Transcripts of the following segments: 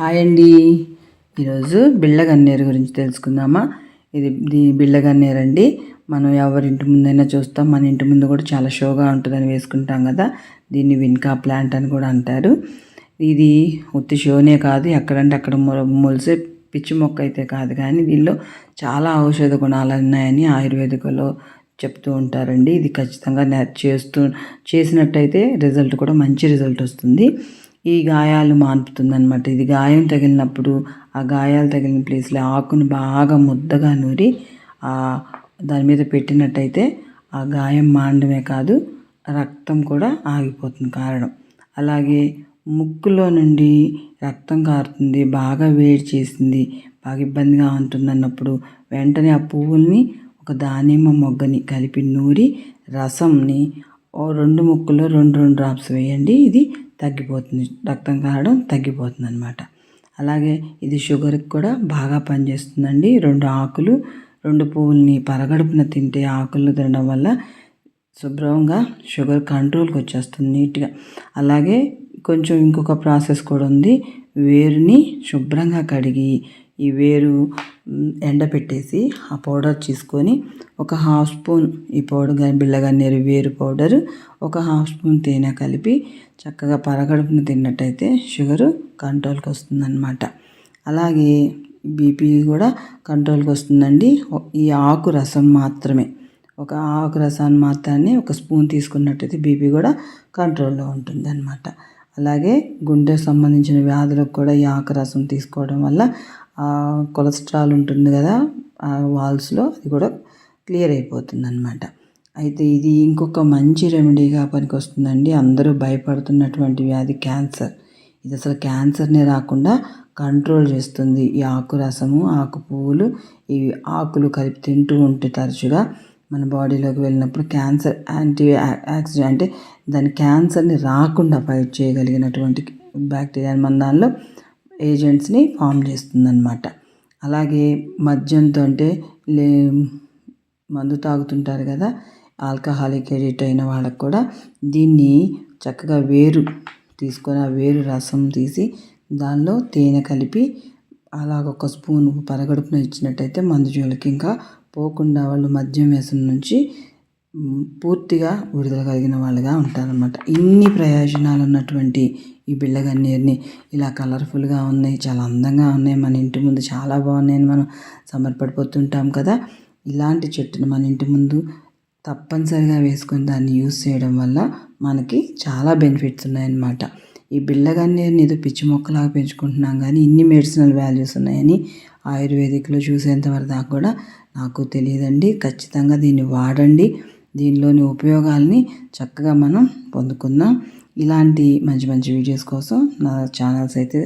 Hi అండి. ఈరోజు బిళ్ళగన్నేరు గురించి తెలుసుకుందామా. ఇది బిళ్ళగన్నేరు అండి. మనం ఎవరింటి ముందైనా చూస్తాం. మన ఇంటి ముందు కూడా చాలా షోగా ఉంటుందని వేసుకుంటాం కదా. దీన్ని విన్కా ప్లాంట్ అని కూడా అంటారు. ఇది ఉత్తి షోనే కాదు, ఎక్కడంటే అక్కడ మొలిసే పిచ్చి మొక్క అయితే కాదు, కానీ దీనిలో చాలా ఔషధ గుణాలు ఉన్నాయని ఆయుర్వేదికలో చెప్తూ ఉంటారండి. ఇది ఖచ్చితంగా చేసినట్టయితే రిజల్ట్ కూడా మంచి రిజల్ట్ వస్తుంది. ఈ గాయాలు మాన్పుతుందన్నమాట. ఇది గాయం తగిలినప్పుడు ఆ గాయాలు తగిలిన ప్లేస్లో ఆకును బాగా ముద్దగా నూరి దాని మీద పెట్టినట్టయితే ఆ గాయం మానడమే కాదు, రక్తం కూడా ఆగిపోతుంది కారణం. అలాగే ముక్కులో నుండి రక్తం కారుతుంది, బాగా వేడి చేసింది, బాగా ఇబ్బందిగా ఉంటుందన్నప్పుడు వెంటనే ఆ పువ్వుల్ని ఒక దానిమ్మ మొగ్గని కలిపి నూరి రసంని 2 ముక్కుల్లో 2 డ్రాప్స్ వేయండి. ఇది తగ్గిపోతుంది, రక్తం కారడం తగ్గిపోతుంది అన్నమాట. అలాగే ఇది షుగర్కి కూడా బాగా పనిచేస్తుందండి. 2 ఆకులు 2 పువ్వుల్ని పరగడుపున తింటే, ఆకులు తినడం వల్ల శుభ్రంగా షుగర్ కంట్రోల్కి వచ్చేస్తుంది నీట్గా. అలాగే కొంచెం ఇంకొక ప్రాసెస్ కూడా ఉంది. వేరుని శుభ్రంగా కడిగి ఈ వేరు ఎండపెట్టేసి ఆ పౌడర్ తీసుకొని ఒక 1/2 స్పూన్ ఈ పౌడర్ బిళ్ళగన్నేరు వేరు పౌడరు, ఒక 1/2 స్పూన్ తేనె కలిపి చక్కగా పరగడుపున తిన్నట్టయితే షుగరు కంట్రోల్కి వస్తుందన్నమాట. అలాగే బీపీ కూడా కంట్రోల్కి వస్తుందండి. ఈ ఆకు రసం మాత్రమే, ఒక ఆకు రసాన్ని మాత్రాన్ని 1 స్పూన్ తీసుకున్నట్టయితే బీపీ కూడా కంట్రోల్లో ఉంటుందన్నమాట. అలాగే గుండెకు సంబంధించిన వ్యాధులకు కూడా ఈ ఆకు రసం తీసుకోవడం వల్ల కొలెస్ట్రాల్ ఉంటుంది కదా ఆ వాల్స్లో, అది కూడా క్లియర్ అయిపోతుంది అన్నమాట. అయితే ఇది ఇంకొక మంచి రెమెడీగా పనికి వస్తుందండి. అందరూ భయపడుతున్నటువంటి వ్యాధి క్యాన్సర్. ఇది అసలు క్యాన్సర్నే రాకుండా కంట్రోల్ చేస్తుంది. ఈ ఆకు రసము, ఆకు పువ్వులు, ఈ ఆకులు కలిపి తింటూ ఉంటే తరచుగా మన బాడీలోకి వెళ్ళినప్పుడు క్యాన్సర్ యాక్సిడెంట్ అంటే దాని క్యాన్సర్ని రాకుండా ఫైట్ చేయగలిగినటువంటి బ్యాక్టీరియా మన దానిలో ఏజెంట్స్ని ఫామ్ చేస్తుందన్నమాట. అలాగే మద్యంతో అంటే మందు తాగుతుంటారు కదా, ఆల్కహాలిక్ ఎడిక్ట్ అయిన వాళ్ళకు కూడా దీన్ని చక్కగా వేరు తీసుకొని ఆ వేరు రసం తీసి దానిలో తేనె కలిపి అలాగ 1 స్పూన్ పరగడుపున ఇచ్చినట్టయితే మందు జోలికి ఇంకా పోకుండా వాళ్ళు మద్యం వ్యసనం నుంచి పూర్తిగా విడుదల కలిగిన వాళ్ళుగా ఉంటారన్నమాట. ఇన్ని ప్రయోజనాలు ఉన్నటువంటి ఈ బిళ్ళగన్నేరుని ఇలా కలర్ఫుల్గా ఉన్నాయి, చాలా అందంగా ఉన్నాయి, మన ఇంటి ముందు చాలా బాగున్నాయని మనం సంబరపడిపోతుంటాం కదా. ఇలాంటి చెట్టును మన ఇంటి ముందు తప్పనిసరిగా వేసుకొని దాన్ని యూస్ చేయడం వల్ల మనకి చాలా బెనిఫిట్స్ ఉన్నాయన్నమాట. ఈ బిళ్ళగన్నేరుని ఏదో పిచ్చి మొక్కలాగా పెంచుకుంటున్నాం, కానీ ఇన్ని మెడిసినల్ వాల్యూస్ ఉన్నాయని ఆయుర్వేదిక్లో చూసేంతవరకు దాకా కూడా నాకు తెలియదండి. ఖచ్చితంగా దీన్ని వాడండి. దీనిలోని ఉపయోగాల్ని చక్కగా మనం పొందుకుందాం. ఇలాంటి మంచి మంచి వీడియోస్ కోసం నా ఛానల్స్ అయితే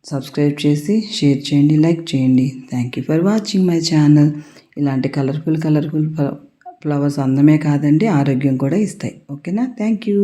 సబ్స్క్రైబ్ చేసి షేర్ చేయండి, లైక్ చేయండి. Thank you for watching my channel. ఇలాంటి కలర్ఫుల్ ఫ్లవర్స్ అందమే కాదండి, ఆరోగ్యం కూడా ఇస్తాయి. ఓకేనా? Thank you.